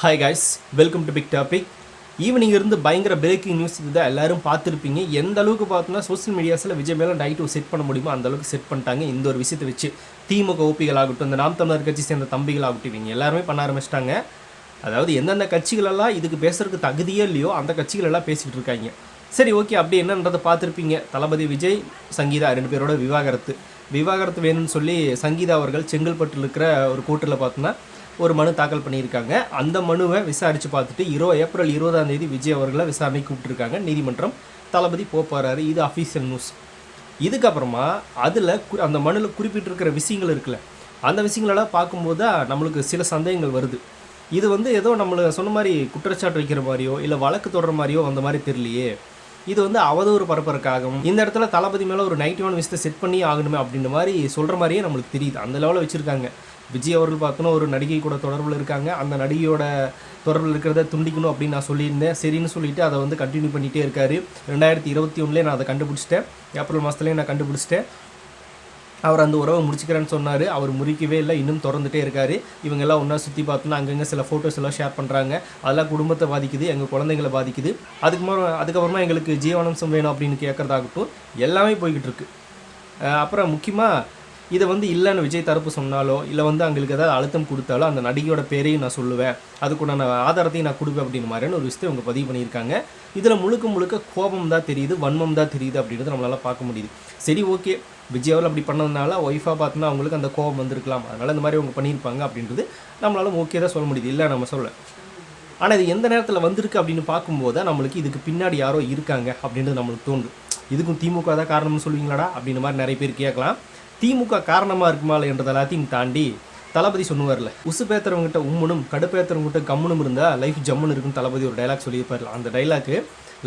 Hi guys, welcome to Big Topic. Evening இருந்து பயங்கர breaking news இதுதான் எல்லாரும் பார்த்துருப்பீங்க. எந்த அளவுக்கு பார்த்தோன்னா சோஷியல் மீடியாஸில் விஜய் மேலே நைட்டு செட் பண்ண முடியுமோ அந்த அளவுக்கு செட் பண்ணிட்டாங்க. இந்த ஒரு விஷயத்தை வச்சு திமுக ஓபிகள் ஆகட்டும், இந்த நாம் தமிழர் கட்சி சேர்ந்த தம்பிகள் ஆகட்டும், இவங்க எல்லாருமே பண்ண ஆரம்பிச்சிட்டாங்க. அதாவது எந்தெந்த கட்சிகளெல்லாம் இதுக்கு பேசுறதுக்கு தகுதியே இல்லையோ அந்த கட்சிகள் எல்லாம் பேசிக்கிட்டு இருக்காங்க. சரி, ஓகே, அப்படி என்னன்றதை பார்த்துருப்பீங்க. தளபதி விஜய், சங்கீதா 2 பேரோட விவாகரத்து வேணும்னு சொல்லி சங்கீதா அவர்கள் செங்கல்பட்டில் இருக்கிற ஒரு கோர்ட்டில் பார்த்தோன்னா ஒரு மனு தாக்கல் பண்ணியிருக்காங்க. அந்த மனுவை விசாரித்து பார்த்துட்டு ஏப்ரல் 20 விஜய் அவர்களை விசாரணை கூப்பிட்டுருக்காங்க நீதிமன்றம். தளபதி போகிறாரு. இது அஃபீஷியல் நியூஸ். இதுக்கப்புறமா அதில் அந்த மனுவில் குறிப்பிட்டிருக்கிற விஷயங்கள் இருக்குல்ல, அந்த விஷயங்களெல்லாம் பார்க்கும்போது தான் நம்மளுக்கு சில சந்தேகங்கள் வருது. இது ஏதோ நம்மளை சொன்ன மாதிரி குற்றச்சாட்டு வைக்கிற மாதிரியோ இல்லை வழக்கு தொடர மாதிரியோ அந்த மாதிரி தெரியலையே. இது அவதூறு பரப்புறதுக்காகவும் இந்த இடத்துல தளபதி மேலே ஒரு நெகட்டிவான விஷயத்தை செட் பண்ணி ஆகணுமே அப்படின்ற மாதிரி சொல்கிற மாதிரியே நம்மளுக்கு தெரியுது. அந்த லெவலில் வச்சுருக்காங்க. விஜய் அவர்கள் பார்த்தோன்னா ஒரு நடிகை கூட தொடர்பில் இருக்காங்க. அந்த நடிகையோட தொடர்பில் இருக்கிறத துண்டிக்கணும் அப்படின்னு நான் சொல்லியிருந்தேன். சரின்னு சொல்லிவிட்டு அதை கண்டினியூ பண்ணிகிட்டே இருக்காரு. 2021 நான் அதை கண்டுபிடிச்சிட்டேன். ஏப்ரல் மாதத்துலேயே நான் கண்டுபிடிச்சிட்டேன். அவர் அந்த உறவை முடிச்சுக்கிறேன்னு சொன்னார். அவர் முறிக்கவே இல்லை, இன்னும் திறந்துட்டே இருக்கார். இவங்கெல்லாம் ஒன்றா சுற்றி பார்த்தோன்னா அங்கங்கே சில ஃபோட்டோஸ் எல்லாம் ஷேர் பண்ணுறாங்க. அதெல்லாம் குடும்பத்தை பாதிக்குது, எங்கள் குழந்தைங்களை பாதிக்குது. அதுக்கப்புறமா எங்களுக்கு ஜீவனாம்சம் வேணும் அப்படின்னு கேட்குறதாகட்டும் எல்லாமே போய்கிட்டு இருக்கு. அப்புறம் முக்கியமாக இதை இல்லைன்னு விஜய் தரப்பு சொன்னாலோ இல்லை அவங்களுக்கு ஏதாவது அழுத்தம் கொடுத்தாலோ அந்த நடிகையோட பேரையும் நான் சொல்லுவேன், அதுக்குண்டான ஆதாரத்தையும் நான் கொடுப்பேன் அப்படின்னு மாதிரியான ஒரு விஷயத்தை அவங்க பதிவு பண்ணியிருக்காங்க. இதில் முழுக்க கோபம் தான் தெரியுது, வன்மம் தான் தெரியுது அப்படின்றது நம்மளால் பார்க்க முடியுது. சரி, ஓகே, விஜய் அவர்கள் அப்படி பண்ணதுனால ஒய்ஃபாக பார்த்தோன்னா அவங்களுக்கு அந்த கோபம் வந்திருக்கலாம், அதனால் இந்த மாதிரி அவங்க பண்ணியிருப்பாங்க அப்படின்றது நம்மளால ஓகே தான் சொல்ல முடியுது, இல்லை நம்ம சொல்ல. ஆனால் இது எந்த நேரத்தில் வந்திருக்கு அப்படின்னு பார்க்கும்போது தான் நம்மளுக்கு இதுக்கு பின்னாடி யாரோ இருக்காங்க அப்படின்றது நம்மளுக்கு தோணுது. இதுக்கும் திமுக தான் காரணம்னு சொல்லுவீங்களாடா அப்படின்ற மாதிரி நிறைய பேர் கேட்கலாம். திமுக காரணமாக இருக்குமா என்றது எல்லாத்தையும் தாண்டி தளபதி சொன்னுவார்ல, உசு பேத்துறவங்ககிட்ட உம்முனும் கடுப்பேத்துறவங்ககிட்ட கம்முனும் இருந்தால் லைஃப் ஜம்முன்னு இருக்குன்னு தளபதி ஒரு டைலாக் சொல்லியிருப்பார். அந்த டைலாக்கு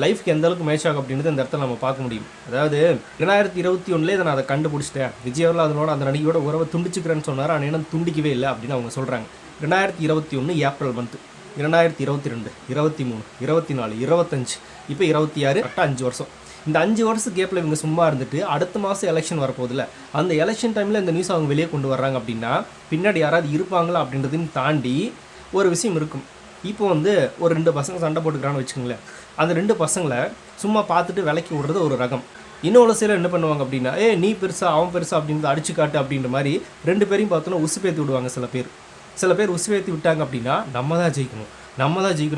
லைஃப்க்கு எந்த அளவுக்கு மேட்ச் ஆகும் அப்படின்றது இந்த இடத்துல நம்ம பார்க்க முடியும். அதாவது 2021 இதை நான் அதை கண்டுபிடிச்சிட்டேன். விஜய் அவர்கள் அதனோட அந்த நடிகையோட உறவை துண்டிச்சுக்கிறேன்னு சொன்னார். ஆனால் என்ன துண்டிக்கவே இல்லை அப்படின்னு அவங்க சொல்கிறாங்க. 2021 ஏப்ரல் மந்த், 2022, 23, 24, 25, இப்போ 26, கரெக்டாக 5 வருஷம். இந்த 5 வருஷம் கேப்பில் இவங்க சும்மா இருந்துட்டு அடுத்த மாதம் எலெக்ஷன் வரப்போதில்ல, அந்த எலெக்ஷன் டைமில் இந்த நியூஸ் அவங்க வெளியே கொண்டு வர்றாங்க அப்படின்னா பின்னாடி யாராவது இருப்பாங்களா அப்படின்றதையும் தாண்டி ஒரு விஷயம் இருக்கும். இப்போ ஒரு 2 பசங்க சண்டை போட்டுக்கிறான்னு வச்சுக்கோங்களேன். அந்த 2 பசங்களை சும்மா பார்த்துட்டு விலைக்கு விடுறது ஒரு ரகம். இன்னொரு சிலர் என்ன பண்ணுவாங்க அப்படின்னா, நீ பெருசா அவன் பெருசா அப்படின்றத அடிச்சு காட்டு அப்படின்ற மாதிரி 2 பேரையும் பார்த்தோன்னா உசுப்பேற்றி விடுவாங்க. சில பேர் உசுப்பேற்றி விட்டாங்க அப்படின்னா நம்ம தான் ஜெயிக்கணும்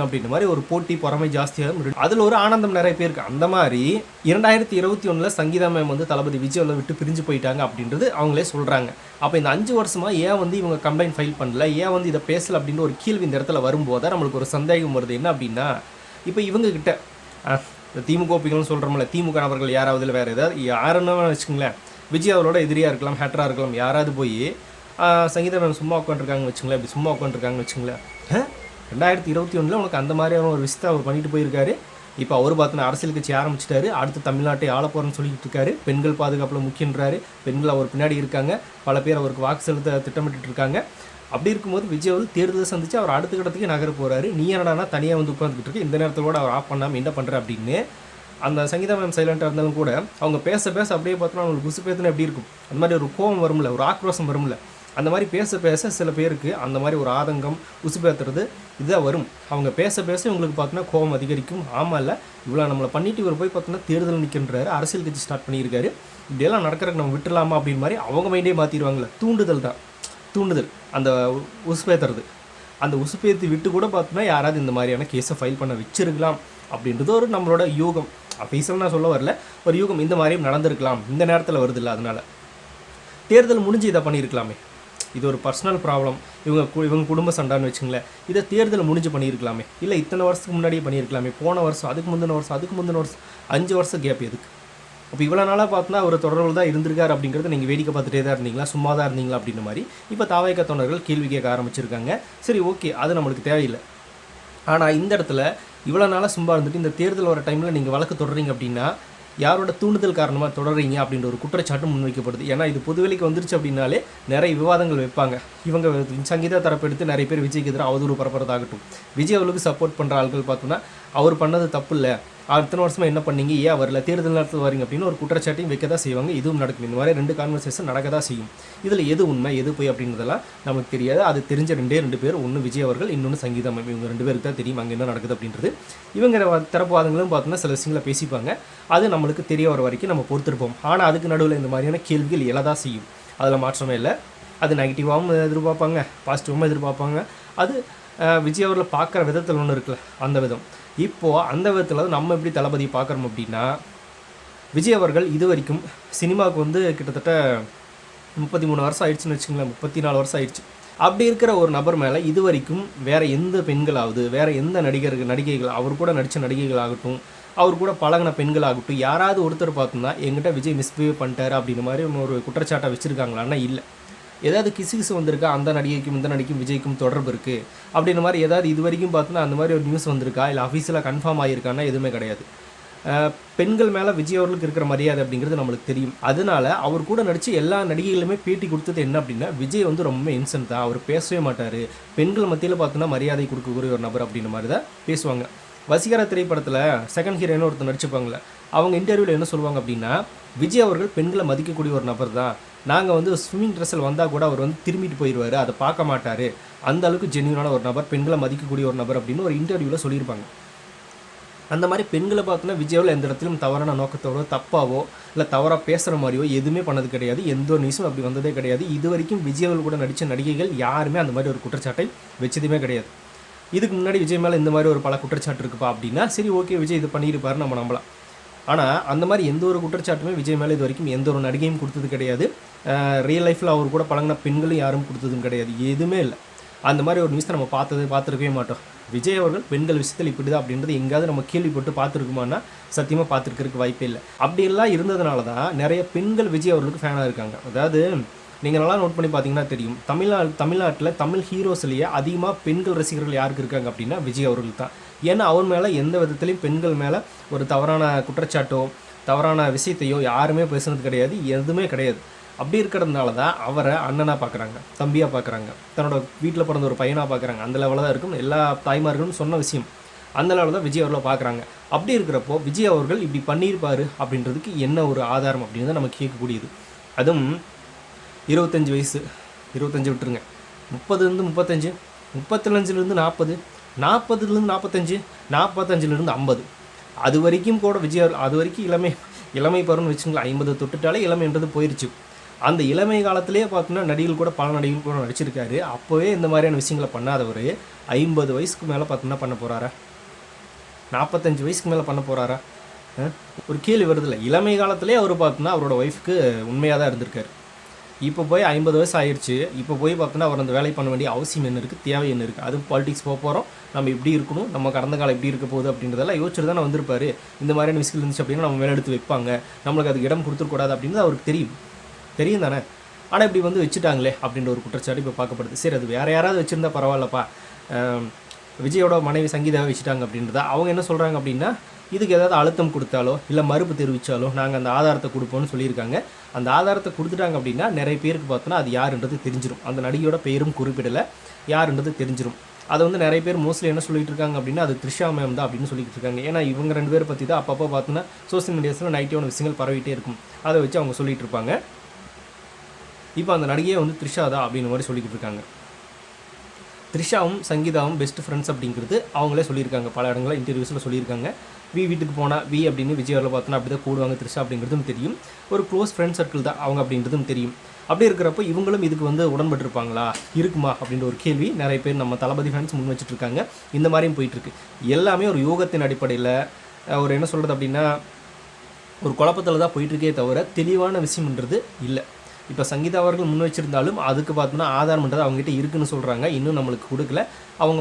அப்படின்ற மாதிரி ஒரு போட்டி பொறாமை ஜாஸ்தியாக அதில் ஒரு ஆனந்தம் நிறைய பேருக்கு. அந்த மாதிரி 2021 சங்கீதா மேம் தளபதி விஜய் விட்டு பிரிஞ்சு போயிட்டாங்க அப்படின்றது அவங்களே சொல்கிறாங்க. அப்போ இந்த 5 வருஷமாக ஏன் இவங்க கம்ப்ளைண்ட் ஃபைல் பண்ணல, ஏன் இதை பேசலை அப்படின்ற ஒரு கேள்வி இந்த இடத்துல வரும்போது நம்மளுக்கு ஒரு சந்தேகம் வருது. என்ன அப்படின்னா, இப்போ இவங்ககிட்ட திமுக ஓபிகள்னு சொல்கிறோம்ல, திமுக நபர்கள் யாராவது இல்லை வேறு ஏதாவது யாருன்னு வச்சுக்கோங்களேன், விஜய் அவரோட எதிரியாக இருக்கலாம், ஹேட்டராக இருக்கலாம், யாராவது போய் சங்கீதா மேம் சும்மா உட்காந்துருக்காங்கன்னு வச்சுங்களேன், இப்படி சும்மா உட்காந்துருக்காங்கன்னு வச்சுங்களேன், 2021 உனக்கு அந்த மாதிரியான ஒரு விஷயத்தை அவர் பண்ணிட்டு போயிருக்காரு. இப்போ அவர் பார்த்தோன்னா அரசியல் கட்சி ஆரம்பிச்சிட்டாரு. அடுத்து தமிழ்நாட்டை ஆள போகிறேன்னு சொல்லிட்டு இருக்காரு. பெண்கள் பாதுகாப்பில் முக்கியன்றாரு. பெண்கள் அவர் பின்னாடி இருக்காங்க. பல பேர் அவருக்கு வாக்கு செலுத்த திட்டமிட்டு இருக்காங்க. அப்படி இருக்கும்போது விஜய் தேர்தலை சந்தித்து அவர் அடுத்த கட்டத்துக்கு நகர போகிறாரு. நீ என்னடானா தனியாக உட்காந்துக்கிட்டு இருக்கு, இந்த நேரத்தில் கூட அவர் ஆஃப் பண்ணாமல் என்ன பண்ணுற அப்படின்னு. அந்த சங்கீதா மேம் சைலண்ட்டாக இருந்தாலும் கூட அவங்க பேச அப்படியே பார்த்தோன்னா அவங்களுக்கு குசு பேத்துனா எப்படி இருக்கும், அந்த மாதிரி ஒரு கோபம் வரும்ல, ஒரு ஆக்ரோஷம் வரும்ல, அந்த மாதிரி பேச சில பேருக்கு அந்த மாதிரி ஒரு ஆதங்கம் உசு பேத்துறது இதாக வரும். அவங்க பேச இவங்களுக்கு பார்த்தோன்னா கோபம் அதிகரிக்கும். ஆமாம் இல்லை, இவ்வளோ நம்மளை பண்ணிட்டு இவர் போய் பார்த்தோன்னா தேர்தல் நிற்கின்றாரு, அரசியல் கட்சி ஸ்டார்ட் பண்ணியிருக்காரு, இப்படியெல்லாம் நடக்கிறதுக்கு நம்ம விட்டுலாமா அப்படின்னு மாதிரி அவங்க மைண்டே மாற்றிடுவாங்களே. தூண்டுதல் அந்த உசுப்பேத்துறது, அந்த உசுப்பேற்றி விட்டு கூட பார்த்தோன்னா யாராவது இந்த மாதிரியான கேஸை ஃபைல் பண்ண வச்சிருக்கலாம் அப்படின்றது ஒரு நம்மளோட யூகம். அஃபீஷியல் நான் சொல்ல வரல, ஒரு யூகம். இந்த மாதிரியும் நடந்திருக்கலாம், இந்த நேரத்தில் வருது இல்லை, அதனால் தேர்தல் முடிஞ்சு இதை பண்ணியிருக்கலாமே. இது ஒரு பர்சனல் ப்ராப்ளம், இவங்க குடும்ப சண்டான்னு வச்சுங்களேன், இதை தேர்தல் முடிஞ்சு பண்ணியிருக்கலாமே, இல்லை இத்தனை வருஷத்துக்கு முன்னாடியே பண்ணியிருக்கலாமே, போன வருஷம், அதுக்கு முந்தின வருஷம் 5 வருஷம் கேப் எதுக்கு? அப்போ இவ்வளோ நாளாக பார்த்தோன்னா ஒரு தொடர்பு தான் இருந்திருக்காரு அப்படிங்கிறத நீங்கள் வேடிக்கை பார்த்துட்டே தான் இருந்தீங்களா, சும்மா தான் இருந்தீங்களா அப்படின்ற மாதிரி இப்போ தாவேகா தொண்டர்கள் கேள்வி கேட்க ஆரம்பிச்சிருக்காங்க. சரி, ஓகே, அது நம்மளுக்கு தேவையில்லை. ஆனால் இந்த இடத்துல இவ்வளோ நாளாக சும்மா இருந்துட்டு இந்த தேர்தல் வர டைமில் நீங்கள் வழக்கு தொடர்றீங்க அப்படின்னா யாரோட தூண்டுதல் காரணமாக தொடர்றீங்க அப்படின்ற ஒரு குற்றச்சாட்டு முன்வைக்கப்படுது. ஏன்னா இது பொதுவெளிக்கு வந்துருச்சு அப்படின்னாலே நிறைய விவாதங்கள் வைப்பாங்க. இவங்க சங்கீதா தரப்பு எடுத்து நிறைய பேர் விஜய்க்கு எதிராக அவதூறு பரப்புறதாகட்டும், விஜய் அவர்களுக்கு சப்போர்ட் பண்ணுற ஆட்கள் பார்த்தோன்னா அவர் பண்ணது தப்பு இல்லை, அத்தனை வருஷமாக என்ன பண்ணீங்க, ஏன் வரல, தேர்தல் நேரத்தில் வரீங்க அப்படின்னு ஒரு குற்றச்சாட்டையும் வைக்க தான் செய்வாங்க. இதுவும் நடக்கும். இந்த மாதிரி 2 கான்வர்சேஷன் நடக்க தான் செய்யும். இதில் எது உண்மை எது போய் அப்படின்றதெல்லாம் நமக்கு தெரியாது. அது தெரிஞ்ச 2 பேர், ஒன்று விஜய் அவர்கள், இன்னொன்று சங்கீதா மேம். இவங்க 2 பேருக்கு தான் தெரியும் அங்கே என்ன நடக்குது அப்படின்றது. இவங்க தரப்புவாதங்களும் பார்த்தோன்னா சில விஷயங்களை பேசிப்பாங்க. அது நம்மளுக்கு தெரிய வர வரைக்கும் நம்ம பொறுத்திருப்போம். ஆனால் அதுக்கு நடுவில் இந்த மாதிரியான கேள்விகள் எழதான் செய்யும். அதில் மாற்றமே இல்லை. அது நெகட்டிவாகவும் எதிர்பார்ப்பாங்க, பாசிட்டிவாகவும் எதிர்பார்ப்பாங்க. அது விஜய் அவர்களை பார்க்குற விதத்தில் ஒன்று இருக்குல்ல, அந்த விதம். இப்போது அந்த விதத்தில் நம்ம எப்படி தளபதி பார்க்குறோம் அப்படின்னா, விஜய் அவர்கள் இது வரைக்கும் சினிமாவுக்கு வந்து கிட்டத்தட்ட 33 வருஷம் ஆயிடுச்சுன்னு வச்சுங்களேன், 34 வருஷம் ஆயிடுச்சு. அப்படி இருக்கிற ஒரு நபர் மேலே இது வரைக்கும் வேறு எந்த பெண்களாவது, வேறு எந்த நடிகைகள், அவர் கூட நடித்த நடிகைகளாகட்டும், அவர் கூட பழகின பெண்களாகட்டும், யாராவது ஒருத்தர் பார்த்தோம்னா எங்கிட்ட விஜய் மிஸ்பிஹேவ் பண்ணிட்டாரு அப்படின்ற மாதிரி ஒரு குற்றச்சாட்டை வச்சுருக்காங்களான்னா இல்லை. ஏதாவது கிசு வந்திருக்கா, அந்த நடிகைக்கும் இந்த நடிகைக்கும் விஜய்க்கும் தொடர்பு இருக்குது அப்படின்ற மாதிரி ஏதாவது இது வரைக்கும் பார்த்தோன்னா அந்த மாதிரி ஒரு நியூஸ் வந்திருக்கா, இல்லை அஃபீஷியலாக கன்ஃபார்ம் ஆகியிருக்கான்னா எதுவுமே கிடையாது. பெண்கள் மேலே விஜய் அவர்களுக்கு இருக்கிற மரியாதை அப்படிங்கிறது நம்மளுக்கு தெரியும். அதனால அவர் கூட நடித்து எல்லா நடிகைகளுமே பேட்டி கொடுத்தது என்ன அப்படின்னா, விஜய் வந்து ரொம்ப இன்சென்ட் தான், அவர் பேசவே மாட்டார், பெண்கள் மத்தியில் பார்த்தோன்னா மரியாதை கொடுக்கக்கூடிய ஒரு நபர் அப்படின்ற மாதிரி தான் பேசுவாங்க. வசீகரா திரைப்படத்தில் செகண்ட் ஹீரோன்னு ஒருத்தர் நடிச்சுப்பாங்களே, அவங்க இன்டர்வியூவில் என்ன சொல்லுவாங்க அப்படின்னா, விஜய் அவர்கள் பெண்களை மதிக்கக்கூடிய ஒரு நபர் தான், நாங்கள் வந்து ஸ்விம்மிங் ட்ரெஸ்ஸில் வந்தால் கூட அவர் வந்து திரும்பிட்டு போயிடுவார், அதை பார்க்க மாட்டார், அந்த அளவுக்கு ஜென்யூனான ஒரு நபர், பெண்களை மதிக்கக்கூடிய ஒரு நபர் அப்படின்னு ஒரு இன்டர்வியூவில் சொல்லியிருப்பாங்க. அந்த மாதிரி பெண்களை பார்த்தோன்னா விஜயாவில் எந்த இடத்துலையும் தவறான நோக்கத்தோடோ தப்பாவோ இல்லை தவறாக பேசுகிற மாதிரியோ எதுவுமே பண்ணது கிடையாது. எந்த ஒரு நியூஸும் அப்படி வந்ததே கிடையாது. இது வரைக்கும் விஜயாவில் கூட நடித்த நடிகைகள் யாருமே அந்த மாதிரி ஒரு குற்றச்சாட்டை வச்சதுமே கிடையாது. இதுக்கு முன்னாடி விஜய் மேலே இந்த மாதிரி ஒரு பல குற்றச்சாட்டு இருக்குப்பா அப்படின்னா சரி, ஓகே, விஜய் இது பண்ணியிருப்பாரு, நம்ம நம்பலாம். ஆனால் அந்த மாதிரி எந்த ஒரு குற்றச்சாட்டுமே விஜய் மேலே இது வரைக்கும் எந்த ஒரு நடிகையும் கொடுத்தது கிடையாது. ரியல் லைஃப்பில் அவர் கூட பழகின பெண்களும் யாரும் கொடுத்ததும் கிடையாது. எதுவுமே இல்லை. அந்த மாதிரி ஒரு நியூஸை நம்ம பார்த்துருக்கவே மாட்டோம். விஜய் அவர்கள் பெண்கள் விஷயத்தில் இப்படி தான் அப்படின்றது எங்கேயாவது நம்ம கேள்விப்பட்டு பார்த்துருக்குமான்னா சத்தியமாக பார்த்துருக்கிறதுக்கு வாய்ப்பே இல்லை. அப்படியெல்லாம் இருந்ததுனால தான் நிறைய பெண்கள் விஜய் அவர்களுக்கு ஃபேனாக இருக்காங்க. அதாவது நீங்கள் நல்லா நோட் பண்ணி பார்த்தீங்கன்னா தெரியும், தமிழ்நாட்டில் தமிழ் ஹீரோஸ்லேயே அதிகமாக பெண்கள் ரசிகர்கள் யாருக்கு இருக்காங்க அப்படின்னா விஜய் அவர்கள் தான். ஏன்னா அவர் மேலே எந்த விதத்துலையும் பெண்கள் மேலே ஒரு தவறான குற்றச்சாட்டோ தவறான விஷயத்தையோ யாருமே பேசுனது கிடையாது, எதுவுமே கிடையாது. அப்படி இருக்கிறதுனால தான் அவரை அண்ணனாக பார்க்குறாங்க, தம்பியாக பார்க்குறாங்க, தன்னோட வீட்டில் பிறந்த ஒரு பையனாக பார்க்குறாங்க. அந்த லெவலில் தான் இருக்கும் எல்லா தாய்மார்களும் சொன்ன விஷயம். அந்த லெவலில் தான் விஜய் அவர்களை பார்க்குறாங்க. அப்படி இருக்கிறப்போ விஜய் அவர்கள் இப்படி பண்ணியிருப்பார் அப்படின்றதுக்கு என்ன ஒரு ஆதாரம் அப்படின்னு தான் நம்ம கேட்கக்கூடியது. அதுவும் 25 வயசு, 25 விட்டுருங்க, 30லேருந்து 35, 35லேருந்து 40, 40லேருந்து 45, 45லேருந்து 50, அது வரைக்கும் கூட விஜய் அது வரைக்கும் இளமை பருவம்னு வச்சுங்களேன். 50 தொட்டுட்டாலே இளமைன்றது போயிடுச்சு. அந்த இளமை காலத்திலேயே பார்த்தோன்னா நடிகள் கூட பல நடிகள் கூட நடிச்சிருக்காரு. அப்போவே இந்த மாதிரியான விஷயங்களை பண்ணாதவர் 50 வயசுக்கு மேலே பார்த்தோன்னா பண்ண போகிறாரா, 45 வயசுக்கு மேலே பண்ண போகிறாரா? ஒரு கேள்வி வருதில்ல. இளமை காலத்திலே அவர் பார்த்தோன்னா அவரோட ஒய்ஃபுக்கு உண்மையாக தான் இருந்திருக்காரு. இப்போ போய் 50 வயசு ஆயிடுச்சு. இப்போ போய் பார்த்தோன்னா அவர் அந்த வேலை பண்ண வேண்டிய அவசியம் என்ன இருக்குது, தேவை என்ன இருக்குது? அதுவும் பாலிடிக்ஸ் போக போகிறோம், நம்ம இப்படி இருக்கணும், நம்ம கடந்த காலம் எப்படி இருக்க போகுது அப்படின்றதெல்லாம் யோசிச்சுட்டு தானே வந்திருப்பார். இந்த மாதிரியான விஷயம் இருந்துச்சு அப்படின்னா நம்ம மேலே எடுத்து வைப்பாங்க, நம்மளுக்கு அதுக்கு இடம் கொடுத்துருக்கூடாது அப்படின்றது அவருக்கு தெரியும் தானே. ஆனால் இப்படி வந்து வச்சுட்டாங்களே அப்படின்ற ஒரு குற்றச்சாட்டு இப்போ பார்க்கப்படுது. சரி, அது வேறு யாராவது வச்சுருந்தா பரவாயில்லப்பா, விஜயோட மனைவி சங்கீதாவை வச்சுட்டாங்க அப்படின்றத அவங்க என்ன சொல்கிறாங்க அப்படின்னா, இதுக்கு ஏதாவது அழுத்தம் கொடுத்தாலோ இல்லை மறுப்பு தெரிவித்தாலோ நாங்கள் அந்த ஆதாரத்தை கொடுப்போம்னு சொல்லியிருக்காங்க. அந்த ஆதாரத்தை கொடுத்துட்டாங்க அப்படின்னா நிறைய பேருக்கு பார்த்தோன்னா அது யாருன்றது தெரிஞ்சிடும். அந்த நடிகையோட பெயரும் குறிப்பிடலை, யாருன்றது தெரிஞ்சிடும். அதை வந்து நிறைய பேர் மோஸ்ட்லி என்ன சொல்லிட்டு இருக்காங்க அப்படின்னா அது த்ரிஷா மேம் தான் அப்படின்னு சொல்லிட்டு இருக்காங்க. ஏன்னா இவங்க 2 பேரை பற்றி தான் அப்பப்போ பார்த்தோன்னா சோசியல் மீடியாஸில் நைட்டியான விஷயங்கள் பரவிட்டே இருக்கும். அதை வச்சு அவங்க சொல்லிட்டு இருப்பாங்க. இப்போ அந்த நடிகையை வந்து த்ரிஷா தான் அப்படின்ற மாதிரி சொல்லிக்கிட்டு இருக்காங்க. த்ரிஷாவும் சங்கீதாவும் பெஸ்ட் ஃப்ரெண்ட்ஸ் அப்படிங்கிறது அவங்களே சொல்லியிருக்காங்க, பல இடங்களில் இன்டர்வியூஸில் சொல்லியிருக்காங்க. வீட்டுக்கு போனால் அப்படின்னு விஜய் அவர்களை பார்த்தோன்னா அப்படி தான் கூடுவாங்க த்ரிஷா அப்படிங்கிறதும் தெரியும். ஒரு க்ளோஸ் ஃப்ரெண்ட் சர்க்கிள் தான் அவங்க அப்படின்றதும் தெரியும். அப்படி இருக்கிறப்போ இவங்களும் இதுக்கு வந்து உடன்பட்டுருப்பாங்களா, இருக்குமா அப்படின்ற ஒரு கேள்வி நிறைய பேர் நம்ம தளபதி ஃபேன்ஸ் முன் வச்சுட்ருக்காங்க. இந்த மாதிரியும் போயிட்டுருக்கு. எல்லாமே ஒரு யோகத்தின் அடிப்படையில் ஒரு என்ன சொல்கிறது அப்படின்னா ஒரு குழப்பத்தில் தான் போயிட்டுருக்கே தவிர தெளிவான விஷயம்ன்றது இல்லை. இப்போ சங்கீதா அவர்கள் முன் வச்சுருந்தாலும் அதுக்கு பார்த்தோன்னா ஆதாரம்ன்றது அவங்ககிட்ட இருக்குதுன்னு சொல்கிறாங்க. இன்னும் நம்மளுக்கு கொடுக்கல, அவங்க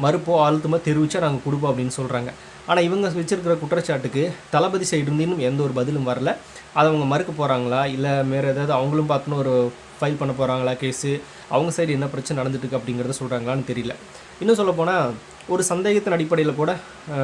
மறுப்போ அழுத்தமோ தெரிவித்தா நாங்கள் கொடுப்போம் அப்படின்னு சொல்கிறாங்க. ஆனால் இவங்க வச்சுருக்கிற குற்றச்சாட்டுக்கு தளபதி சைடு இன்னும் எந்த ஒரு பதிலும் வரல. அதை அவங்க மறுக்க போகிறாங்களா, இல்லை வேறு ஏதாவது அவங்களும் பார்த்தோன்னா ஒரு ஃபைல் பண்ண போகிறாங்களா கேஸு, அவங்க சைடு என்ன பிரச்சனை நடந்துட்டுருக்கு அப்படிங்கிறத சொல்கிறாங்களான்னு தெரியல. இன்னும் சொல்லப்போனால் ஒரு சந்தேகத்தின் அடிப்படையில் கூட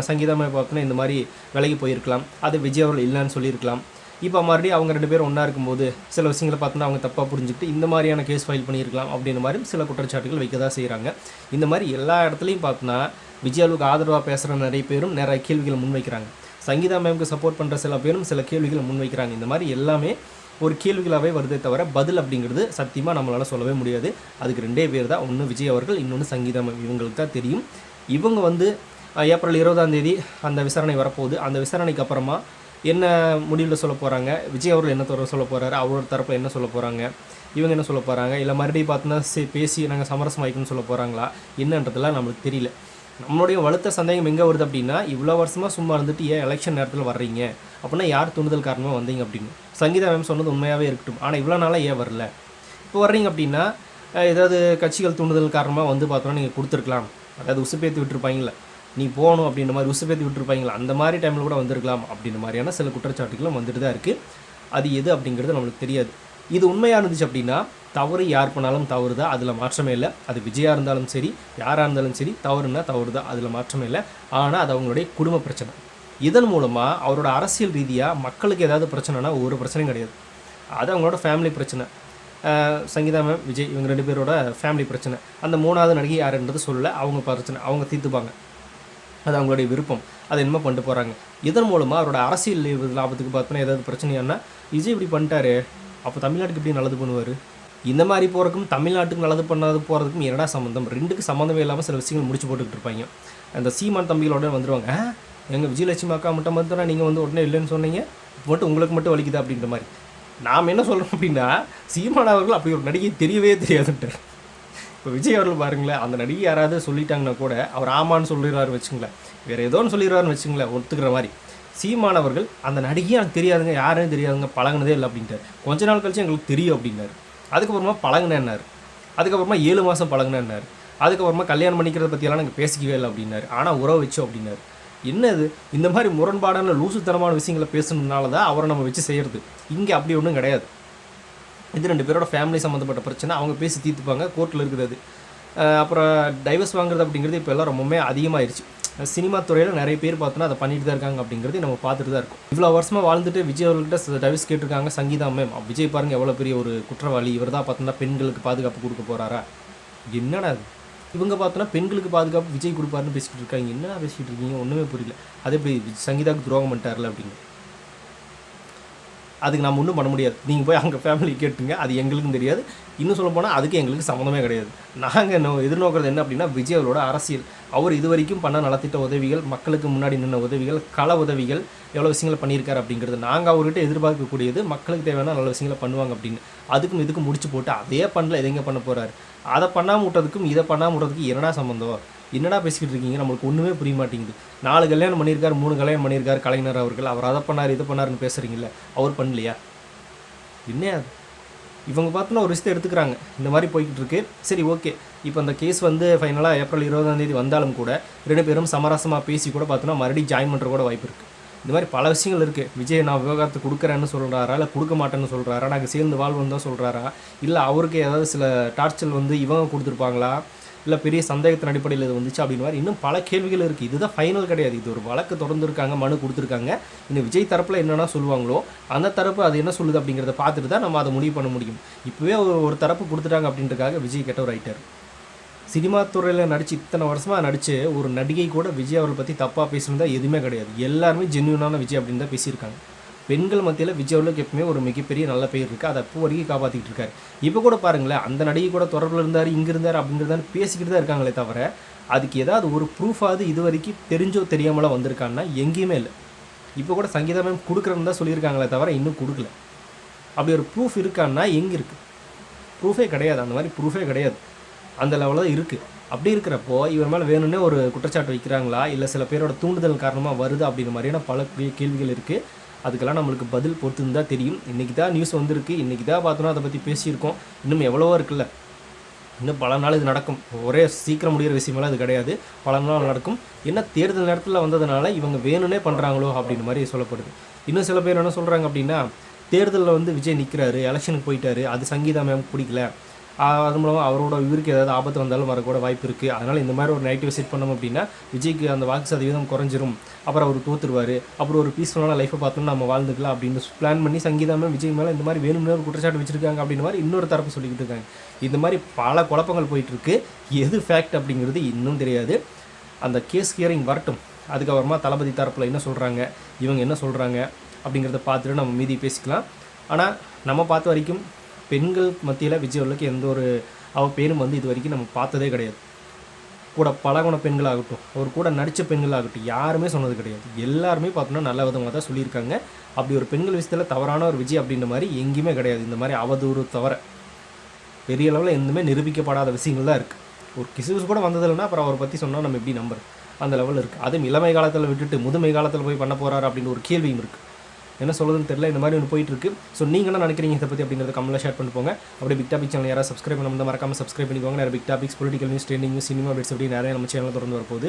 சங்கீதமாக பார்த்தோன்னா இந்த மாதிரி விலகி போயிருக்கலாம். அது விஜய் அவர்கள் இல்லைன்னு சொல்லியிருக்கலாம். இப்போ மறுபடியும் அவங்க 2 பேரும் ஒன்றா இருக்கும்போது சில விஷயங்களை பார்த்தோன்னா அவங்க தப்பாக புரிஞ்சுக்கிட்டு இந்த மாதிரியான கேஸ் ஃபைல் பண்ணியிருக்கலாம் அப்படின்ற மாதிரி சில குற்றச்சாட்டுகள் வைக்க தான் செய்கிறாங்க. இந்த மாதிரி எல்லா இடத்துலையும் பார்த்தோன்னா விஜயாவுக்கு ஆதரவாக பேசுகிற நிறைய பேரும் நிறைய கேள்விகளை முன்வைக்கிறாங்க. சங்கீதா மேம்க்கு சப்போர்ட் பண்ணுற சில பேரும் சில கேள்விகளை முன்வைக்கிறாங்க. இந்த மாதிரி எல்லாமே ஒரு கேள்விகளாகவே வருதே தவிர பதில் அப்படிங்கிறது சத்தியமாக நம்மளால் சொல்லவே முடியாது. அதுக்கு 2 பேர் தான், ஒன்று விஜய் அவர்கள், இன்னொன்று சங்கீதா மேம். இவங்களுக்கு தான் தெரியும். இவங்க வந்து ஏப்ரல் 20ஆம் தேதி அந்த விசாரணை வரப்போகுது. அந்த விசாரணைக்கு அப்புறமா என்ன முடிவில் சொல்ல போகிறாங்க, விஜய் அவர்கள் என்ன சொல்ல போகிறாரு, அவரோட தரப்பில் என்ன சொல்ல போகிறாங்க, இவங்க என்ன சொல்ல போகிறாங்க, இல்லை மறுபடியும் பார்த்தோன்னா பேசி நாங்கள் சமரசம் ஆகிக்கணும்னு சொல்ல போகிறாங்களா என்னன்றதெல்லாம் நம்மளுக்கு தெரியல. நம்மளுடைய வலுத்த சந்தேகம் எங்கே வருது அப்படின்னா, இவ்வளோ வருஷமாக சும்மா இருந்துட்டு ஏன் எலெக்ஷன் நேரத்தில் வர்றீங்க அப்படின்னா யார் தூண்டுதல் காரணமாக வந்தீங்க அப்படின்னு. சங்கீதா மேம் சொன்னது உண்மையாகவே இருக்கட்டும், ஆனால் இவ்வளோ நாளாக ஏன் வரல, இப்போ வர்றீங்க அப்படின்னா ஏதாவது கட்சிகள் தூண்டுதல் காரணமாக வந்து பார்த்தோன்னா நீங்கள் கொடுத்துருக்கலாம். அதாவது உசுப்பேற்றி விட்டுருப்பாங்களே, நீ போகணும் அப்படின்ற மாதிரி உசுப்பேற்றி விட்டுருப்பாங்களா, அந்த மாதிரி டைமில் கூட வந்திருக்கலாம் அப்படின்ற மாதிரியான சில குற்றச்சாட்டுகளும் வந்துட்டு தான் இருக்குது. அது எது அப்படிங்கிறது நம்மளுக்கு தெரியாது. இது உண்மையாக இருந்துச்சு அப்படின்னா தவறு யார் பண்ணாலும் தவறு தான், அதில் மாற்றமே இல்லை. அது விஜயாக இருந்தாலும் சரி, யாராக இருந்தாலும் சரி, தவறுனா தவறு தான், அதில் மாற்றமே இல்லை. ஆனால் அது அவங்களுடைய குடும்ப பிரச்சனை. இதன் மூலமாக அவரோட அரசியல் ரீதியாக மக்களுக்கு ஏதாவது பிரச்சனைனா ஒரு பிரச்சனையும் கிடையாது. அது அவங்களோட ஃபேமிலி பிரச்சனை. சங்கீதா மேம், விஜய் இவங்க 2 பேரோட ஃபேமிலி பிரச்சனை. அந்த 3வது நடிகை யாருன்றது சொல்லலை, அவங்க பிரச்சனை, அவங்க தீர்த்துப்பாங்க. அது அவங்களுடைய விருப்பம். அதை என்னமோ பண்ணிட்டு போகிறாங்க. இதன் மூலமாக அவரோட அரசியல் லாபத்துக்கு பார்த்தோன்னா ஏதாவது பிரச்சனையானா, விஜய் இப்படி பண்ணிட்டாரு, அப்போ தமிழ்நாட்டுக்கு எப்படி நல்லது பண்ணுவார்? இந்த மாதிரி போகிறதுக்கும் தமிழ்நாட்டுக்கு நல்லது பண்ணாது போகிறதுக்கும் என்னடா சம்மந்தம்? 2க்கு சம்மந்தமே இல்லாமல் சில விஷயங்கள் முடிச்சு போட்டுக்கிட்டு இருப்பாங்க. அந்த சீமான் தம்பிகளோட வந்துடுவாங்க, எங்கள் விஜயலட்சுமி அக்கா மட்டும் மட்டும் நீங்கள் வந்து உடனே இல்லைன்னு சொன்னீங்க, மட்டும் உங்களுக்கு மட்டும் வலிக்குதா அப்படின்ற மாதிரி. நாம் என்ன சொல்கிறோம் அப்படின்னா, சீமான் அவர்கள் அப்படி ஒரு நடிகை தெரியவே தெரியாதுன்ட்டார். இப்போ விஜய் அவர்கள் பாருங்களேன், அந்த நடிகை யாராவது சொல்லிட்டாங்கன்னா கூட அவர் ஆமான்னு சொல்லிடுறாருன்னு வச்சுங்களேன், வேறு ஏதோன்னு சொல்லிடுறாருன்னு வச்சுங்களேன், ஒத்துக்கிற மாதிரி. சீமானவர்கள் அந்த நடிகையும் எனக்கு தெரியாதுங்க, யாரும் தெரியாதுங்க, பழகினதே இல்லை அப்படின்ட்டார். கொஞ்ச நாள் கழிச்சு எங்களுக்கு தெரியும் அப்படின்னாரு. அதுக்கப்புறமா பழகினேன்னாரு. அதுக்கப்புறமா 7 மாதம் பழகினேன்னாரு. அதுக்கப்புறமா கல்யாணம் பண்ணிக்கிறத பற்றியெல்லாம் நாங்கள் பேசிக்கவே இல்லை அப்படின்னாரு. ஆனால் உறவு வச்சோம் அப்படின்னாரு. என்னது இந்த மாதிரி முரண்பாடான லூசுத்தனமான விஷயங்களை பேசுனதுனால தான் அவரை நம்ம வச்சு செய்கிறது. இங்கே அப்படி ஒன்றும் கிடையாது. இது 2 பேரோட ஃபேமிலி சம்மந்தப்பட்ட பிரச்சனை, அவங்க பேசி தீர்த்துப்பாங்க, கோர்ட்டில் இருக்குது அது. அப்புறம் டைவர்ஸ் வாங்குறது அப்படிங்கிறது இப்போ எல்லாம் ரொம்பவுமே அதிகமாகிடுச்சு. சினிமா துறையில் நிறைய பேர் பார்த்தோன்னா அதை பண்ணிட்டு தான் இருக்காங்க அப்படிங்கிறது நம்ம பார்த்துட்டு தான் இருக்கோம். இவ்வளோ வருஷமாக வாழ்ந்துட்டு விஜய் அவர்கள்ட்ட டைவர்ஸ் கேட்டிருக்காங்க சங்கீதா மேம். விஜய் பாருங்கள் எவ்வளோ பெரிய ஒரு குற்றவாளி, இவர் தான் பார்த்தோன்னா பெண்களுக்கு பாதுகாப்பு கொடுக்க போகிறாரா, என்னடா அது? இவங்க பார்த்தோன்னா பெண்களுக்கு பாதுகாப்பு விஜய் கொடுப்பாருன்னு பேசிக்கிட்டு இருக்காங்க. என்னடா பேசிக்கிட்டு இருக்கீங்க, ஒன்றுமே புரியல. அதே போய் சங்கீதாவுக்கு துரோகம் பண்ணிட்டார்ல அப்படின்னு. அதுக்கு நம்ம ஒன்றும் பண்ண முடியாது. நீங்கள் போய் அங்கே ஃபேமிலி கேட்டுங்க, அது எங்களுக்கும் தெரியாது. இன்னும் சொல்ல போனால் அதுக்கு எங்களுக்கு சம்மந்தமே கிடையாது. நாங்கள் எதிர்நோக்கிறது என்ன அப்படின்னா, விஜய் அவரோட அரசியல். அவர் இது வரைக்கும் பண்ண நலத்திட்ட உதவிகள், மக்களுக்கு முன்னாடி நின்ன உதவிகள், கள உதவிகள், எவ்வளோ விஷயங்களை பண்ணியிருக்காரு அப்படிங்கிறது நாங்கள் அவர்கிட்ட எதிர்பார்க்கக்கூடியது. மக்களுக்கு தேவையான நல்ல விஷயங்களை பண்ணுவாங்க அப்படின்னு. அதுக்கும் இதுக்கும் முடிச்சு போட்டு அதே பண்ணல, எதைங்க பண்ண போகிறாரு? அதை பண்ணாமல் விட்டதுக்கும் இதை பண்ணாமல் விட்டதுக்கும் என்னடா சம்மந்தம்? என்னடா பேசிக்கிட்டு இருக்கீங்க? நம்மளுக்கு ஒன்றுமே புரிய மாட்டேங்குது. 4 கல்யாணம் பண்ணியிருக்காரு, 3 கல்யாணம் பண்ணியிருக்காரு கலைஞர் அவர்கள். அவர் அதை பண்ணார், இதை பண்ணாருன்னு பேசுகிறீங்களே, அவர் பண்ணலையா? என்ன அது? இவங்க பார்த்தோன்னா ஒரு விஷயத்தை எடுத்துக்கிறாங்க, இந்த மாதிரி போய்கிட்டு இருக்கு. சரி, ஓகே. இப்போ அந்த கேஸ் வந்து ஃபைனலாக ஏப்ரல் 20ஆம் தேதி வந்தாலும் கூட 2 பேரும் சமரசமாக பேசி கூட பார்த்தோன்னா மறுபடியும் ஜாயின் பண்ணுற கூட வாய்ப்பு இருக்குது. இந்த மாதிரி பல விஷயங்கள் இருக்குது. விஜய் நான் விவகாரத்தை கொடுக்குறேன்னு சொல்கிறாரா, இல்லை கொடுக்க மாட்டேன்னு சொல்கிறாரா, நாங்கள் சேர்ந்து வாழ்வோம் தான் சொல்கிறாரா, இல்லை அவருக்கு ஏதாவது சில டார்ச்சர் வந்து இவங்க கொடுத்துருப்பாங்களா, இல்லை பெரிய சந்தேகத்தின் அடிப்படையில் இது வந்துச்சு அப்படின்னு மாதிரி இன்னும் பல கேள்விகள் இருக்குது. இதுதான் ஃபைனல் கிடையாது. இது ஒரு வழக்கு தொடர்ந்துருக்காங்க, மனு கொடுத்துருக்காங்க. இன்னும் விஜய் தரப்பில் என்னென்னா சொல்லுவாங்களோ அந்த தரப்பு அது என்ன சொல்லுது அப்படிங்கிறத பார்த்துட்டு தான் நம்ம அதை முடிவு பண்ண முடியும். இப்போவே ஒரு தரப்பு கொடுத்துட்டாங்க அப்படின்றக்காக விஜய் கெட்ட ஒரு ரைட்டர். சினிமா துறையில் நடித்து இத்தனை வருஷமாக நடித்து ஒரு நடிகை கூட விஜய் அவரை பற்றி தப்பாக பேசுனதா எதுவுமே கிடையாது. எல்லாருமே ஜென்யூனான விஜய் அப்படின்னு தான் பேசியிருக்காங்க. பெண்கள் மத்தியில் விஜய் அவர்களுக்கு எப்பவுமே ஒரு மிகப்பெரிய நல்ல பேர் இருக்குது. அதை அப்போ வரைக்கும் காப்பாற்றிக்கிட்டு இருக்காரு. இப்போ கூட பாருங்களேன், அந்த நடிகை கூட தொடர்பில் இருந்தார், இங்கே இருந்தார் அப்படிங்கிறதான பேசிக்கிட்டு தான் இருக்காங்களே தவிர அதுக்கு ஏதாவது ஒரு ப்ரூஃபாவது இது வரைக்கும் தெரிஞ்சோ தெரியாமலாம் வந்திருக்காங்கன்னா எங்கேயுமே இல்லை. இப்போ கூட சங்கீதா மேம் கொடுக்குறேன்னு தான் சொல்லியிருக்காங்களே தவிர இன்னும் கொடுக்கல. அப்படி ஒரு ப்ரூஃப் இருக்கான்னா எங்கே இருக்குது? ப்ரூஃபே கிடையாது. அந்த மாதிரி ப்ரூஃபே கிடையாது. அந்த லெவலில் தான் இருக்குது. அப்படி இருக்கிறப்போ இவர் மேலே வேணும்னே ஒரு குற்றச்சாட்டு வைக்கிறாங்களா, இல்லை சில பேரோட தூண்டுதல் காரணமாக வருது அப்படிங்கிற மாதிரியான பல கேள்விகள் இருக்குது. அதுக்கெல்லாம் நம்மளுக்கு பதில் பொறுத்து தான் தெரியும். இன்றைக்கி தான் நியூஸ் வந்திருக்கு, இன்றைக்கி தான் பார்த்தோன்னா அதை பற்றி பேசியிருக்கோம். இன்னும் எவ்வளவோ இருக்குல்ல, இன்னும் பல நாள் இது நடக்கும். ஒரே சீக்கிரம் முடிகிற விஷயமெல்லாம் இது கிடையாது, பல நாள் நடக்கும். என்ன தேர்தல் நேரத்தில் வந்ததுனால இவங்க வேணும்னே பண்ணுறாங்களோ அப்படின்னு மாதிரி சொல்லப்படுது. இன்னும் சில பேர் என்ன சொல்கிறாங்க அப்படின்னா, தேர்தலில் வந்து விஜய் நிற்கிறாரு, எலெக்ஷனுக்கு போயிட்டாரு, அது சங்கீதா மேம் பிடிக்கல, அது மூலமாக அவரோட இவருக்கு ஏதாவது ஆபத்து வந்தாலும் வரக்கூட வாய்ப்பு இருக்குது. அதனால் இந்த மாதிரி ஒரு நெகட்டிவ் செட் பண்ணோம் அப்படின்னா விஜய்க்கு அந்த வாக்கு சதவீதம் குறைஞ்சிரும், அப்புறம் அவர் தோற்றுருவார், அப்புறம் ஒரு பீஸ்ஃபுல்லான லைஃப்பை பார்த்தோம்னா நம்ம வாழ்ந்துக்கலாம் அப்படின்னு பிளான் பண்ணி சங்கீதா மேம் விஜய் மேலே இந்த மாதிரி வேணும்னு ஒரு குற்றச்சாட்டு வச்சுருக்காங்க அப்படின்னு மாதிரி இன்னொரு தரப்பு சொல்லிக்கிட்டு இருக்காங்க. இந்த மாதிரி பல குழப்பங்கள் போயிட்டுருக்கு. எது ஃபேக்ட் அப்படிங்கிறது இன்னும் தெரியாது. அந்த கேஸ் ஹியரிங் வரட்டும், அதுக்கப்புறமா தளபதி தரப்பில் என்ன சொல்கிறாங்க, இவங்க என்ன சொல்கிறாங்க அப்படிங்கிறத பார்த்துட்டு நம்ம மீதி பேசிக்கலாம். ஆனால் நம்ம பார்த்த வரைக்கும் பெண்கள் மத்தியில் விஜய் அவர்களுக்கு எந்த ஒரு பேரும் வந்து இது வரைக்கும் நம்ம பார்த்ததே கிடையாது. கூட பழகுன பெண்களாகட்டும், அவர் கூட நடித்த பெண்களாகட்டும், யாருமே சொன்னது கிடையாது. எல்லாருமே பார்த்தோன்னா நல்ல விதமாக தான் சொல்லியிருக்காங்க. அப்படி ஒரு பெண்கள் விஷயத்தில் தவறான ஒரு விஜய் அப்படின்ற மாதிரி எங்கேயுமே கிடையாது. இந்த மாதிரி அவதூறு தவிர பெரிய அளவில் எதுவுமே நிரூபிக்கப்படாத விஷயங்கள் தான் இருக்குது. ஒரு கிசுகிசு கூட வந்ததில்லைன்னா அப்புறம் அவரை பற்றி சொன்னால் நம்ம எப்படி நம்புறது, அந்த லெவலில் இருக்குது. அதுவும் இளமை காலத்தில் விட்டுட்டு முதுமை காலத்தில் போய் பண்ண போகிறாரு அப்படின்னு ஒரு கேள்வியும் இருக்குது. என்ன சொல்லுதுன்னு தெரியல, இந்த மாதிரி ஒன்று போயிட்டுருக்கு. ஸோ நீங்கள் என்ன நினைக்கிறீங்க இதை பற்றி அப்படிங்கிறத கமெண்ட்டில் ஷேர் பண்ணி போங்க. அப்படியே பிக் டாபிக் சேனல் யாராவது சப்ஸ்கிரைப் பண்ண மறக்காமல் சப்ஸ்கிரைப் பண்ணிக்கோங்க. நிறைய Big Topics, political news, trending news, cinema updates அப்படி நிறைய நம்ம சேனலில் தொடர்ந்து வரப்போகுது.